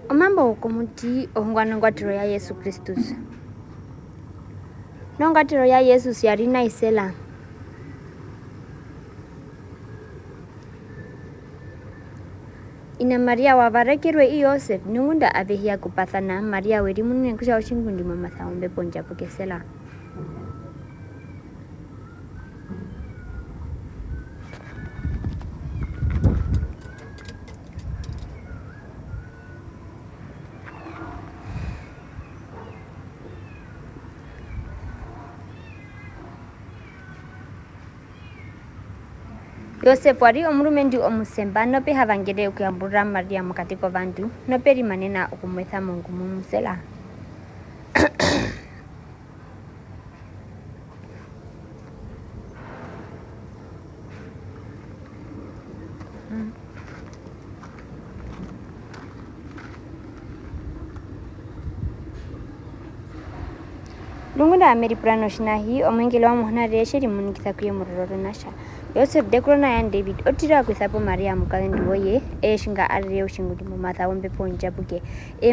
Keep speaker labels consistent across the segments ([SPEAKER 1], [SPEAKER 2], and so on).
[SPEAKER 1] Omambo wokomuti ohongwa nongwatero ya Yesu Christus. Nongwatero ya Jesus yari naisela. Ina Maria wavarekerwe i Yosef nungunda avehia kupathana Maria weri munene kusha ushingundi mamatha ombe ponja pokesela. Yosef wari omurumendi omusemba nope havangere okuyambura Maria mukati kovandu nope rimanena okumwetha Mungu mumusela. Lungunda ameripurano shinahi omwengele wa muhona reshe rimunikitha kuye murororo nasha. Yosef dekrona ya David otira kwisapo Maria mukawendi woye shinga arire ushingudi mumatha ombe ponja buke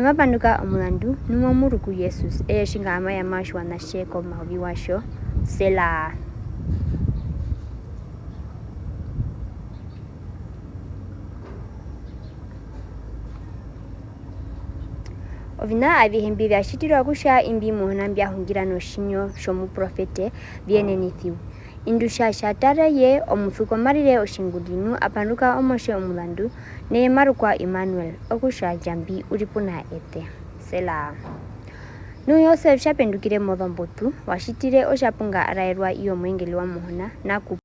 [SPEAKER 1] mapanduka omulandu numo muruku Jesus shinga amaya mashwa na sheko mavi washo sela. Ovina avihembi vyashitirwa kusha imbi muhona mbyahungira no shinyo shomu profete vienenithiu. Indusha shatare ye omuthuko marire oshingudinu apanduka omoshe omulandu ne marukwa Emmanuel okusha jambi uripuna ete sela. Nu Yosef shapendukire modhombotu washitire oshapunga arairwa iyo mwengeli wa muhona na